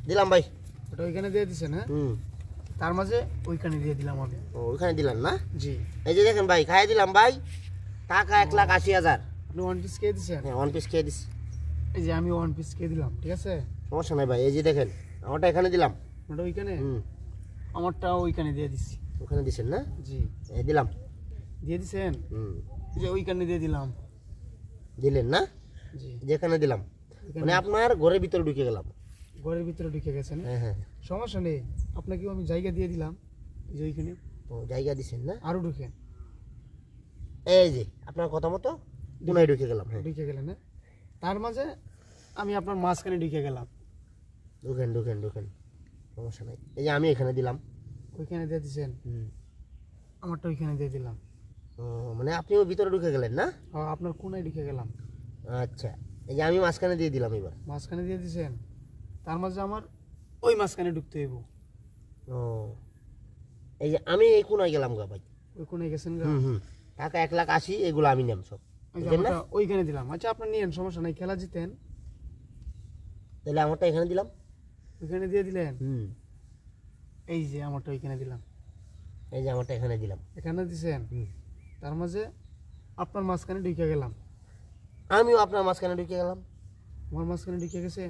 দিলাম ভাই। ওটা ওইখানে দিয়ে দিছেন? হ্যাঁ, তার মাঝে ওইখানে দিয়ে দিলাম আমি। ওইখানে দিলেন না? জি। এই যে দেখেন ভাই, খাইয়ে দিলাম ভাই, টাকা 1,80,000। আপনি 1 পিস খেয়ে দিছেন? হ্যাঁ, 1 পিস খেয়ে দিছি। এই যে আমি 1 পিস খেয়ে দিলাম, ঠিক আছে? সমস্যা নাই ভাই। এই যে দেখেন, আমারটা এখানে দিলাম। ওটা ওইখানে? আমারটা ওইখানে দিয়ে দিছি। ওখানে দিছেন না? জি। এই দিলাম। দিয়ে দিছেন? এই যে ওইখানে দিয়ে দিলাম। দিলেন না? জি। যেখানে দিলাম মানে আপনার ঘরের ভিতরে ঢুকে গেলাম। ঘরের ভিতরে ঢুকে গেছেন? হ্যাঁ হ্যাঁ, সমস্যা নেই, আপনাকেও আমি জায়গা দিয়ে দিলাম। এই যে ওইখানে। ও জায়গা দিছেন না? আরো ঢুকেন। এই যে আপনার কথা মতো কোনায় ঢুকে গেলাম। হ্যাঁ, ঢুকে গেলেন। না, তার মাঝে আমি আপনার মাঝখানে ঢুকে গেলাম। ঢুকেন ঢুকেন ঢুকেন, সমস্যা নাই। এই যে আমি এখানে দিলাম। ওইখানে দিয়ে দিছেন? আমারটা ওইখানে দিয়ে দিলাম। ও মানে আপনিও ভিতরে ঢুকে গেলেন না? হ্যাঁ, আপনার কোনায় ঢুকে গেলাম। আচ্ছা, এই যে আমি মাঝখানে দিয়ে দিলাম। এবার মাঝখানে দিয়ে দিছেন, তার মাঝে আমার ওই মাঝখানে ঢুকতে হইব। ও এই যে আমি এই কোনায় গেলাম গা ভাই। ওই কোনায় গেছেন গা? টাকা 1,80,000 এগুলো আমি নেম সব। ওইখানে দিলাম। আচ্ছা, আপনি নিয়েন, সমস্যা নাই, খেলা জিতেন। তাহলে আমারটা এখানে দিলাম। ওইখানে দিয়ে দিলেন? এই যে আমারটা ওইখানে দিলাম। এই যে আমারটা এখানে দিলাম। এখানে দিছেন, তার মাঝে আপনার মাঝখানে ঢুকে গেলাম। আমিও আপনার মাঝখানে ঢুকে গেলাম। আমার মাঝখানে ঢুকে গেছেন?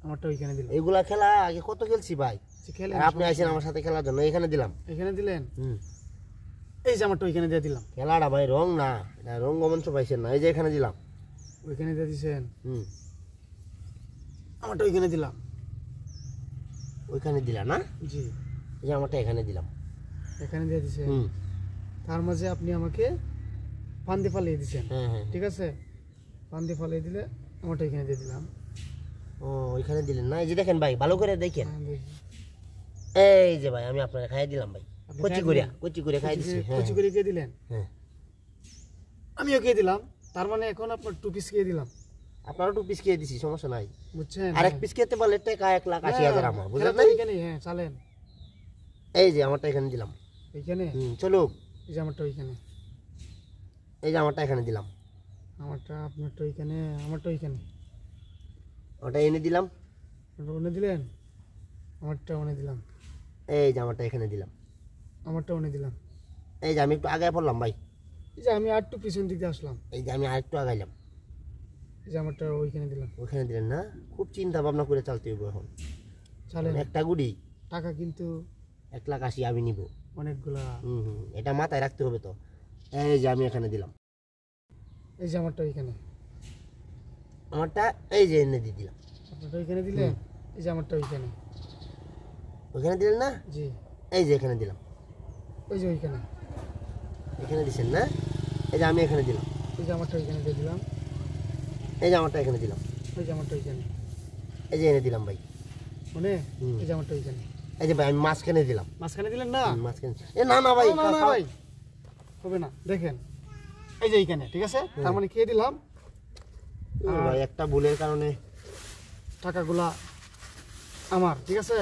আমারটা ওইখানে দিলাম। এইগুলা খেলা আগে কত খেলছি ভাই। আর আপনি আইছেন আমার সাথে খেলার জন্য, এখানে দিলাম। এখানে দিলেন? এই যে আমারটা ওইখানে দিয়ে দিলাম। খেলাটা ভাই রং না, এটা রঙ্গমঞ্চ পাইছেন না। এই যে এখানে দিলাম। ওইখানে দিয়ে দিছেন? আমারটা ওইখানে দিলাম। ওইখানে দিলা না? জি। এই যে আমারটা এখানে দিলাম। এখানে দিয়ে দিছেন, তার মাঝে আপনি আমাকে ফান্দে ফালিয়ে দিছেন। ঠিক আছে, ফান্দে ফালিয়ে দিলে আমারটা এখানে দিয়ে দিলাম। ও ওইখানে দিলেন না? এই যে দেখেন ভাই, ভালো করে দেখেন। এই যে ভাই, আমি আপনাকে খাইয়ে দিলাম ভাই, কচি করে খাইয়ে দিছি। কচি করে কে দিলেন? হ্যাঁ, আমিও কে দিলাম। তার মানে এখন আপনার 2 পিস খেয়ে দিলাম। আপনারও 2 পিস খেয়ে দিছি, সমস্যা নাই, বুঝছেন? আরেক পিস খেতে পারলে টাকা 1,80,000 আমার, বুঝলেন না? এখানে হ্যাঁ, চালেন। এই যে আমারটা এখানে দিলাম। এইখানে? চলো। এই যে আমারটা ওইখানে। এই যে আমারটা এখানে দিলাম। আমারটা আপনারটা ওইখানে, আমারটা ওইখানে। ওটা এনে দিলাম। ওনে দিলেন? আমারটা ওনে দিলাম। এই যে আমারটা এখানে দিলাম। আমারটা ওনে দিলাম। এই যে আমি একটু আগায় পড়লাম ভাই। এই যে আমি আরেকটু পিছন দিকে আসলাম। এই যে আমি আরেকটু আগাইলাম। এই যে আমারটা ওইখানে দিলাম। ওইখানে দিলেন না? খুব চিন্তা ভাবনা করে চলতে হবে এখন। চালেন। একটা গুড়ি টাকা কিন্তু 1,80,000 আমি নিব অনেকগুলা। এটা মাথায় রাখতে হবে তো। এই যে আমি এখানে দিলাম। এই যে আমারটা ওইখানে। আমারটা এই যে এনে দিয়ে দিলাম। আপনারটা ওইখানে দিলেন? এই যে আমারটা ওইখানে। ওইখানে দিলেন না? জি। এই যে এখানে দিলাম। ওই যে ওইখানে। এখানে দিছেন না? এই যে আমি এখানে দিলাম। এই যে আমারটা ওইখানে দিয়ে দিলাম। এই যে আমারটা এখানে দিলাম। এই যে আমারটা ওইখানে। এই যে এনে দিলাম ভাই। মানে এই যে আমারটা ওইখানে। এই যে ভাই আমি মাঝখানে দিলাম। মাঝখানে দিলেন না? মাঝখানে। না না ভাই, না না ভাই, হবে না। দেখেন, এই যে এইখানে, ঠিক আছে? তার মানে খেয়ে দিলাম। ভাই একটা ভুলের কারণে টাকাগুলা আমার, ঠিক আছে?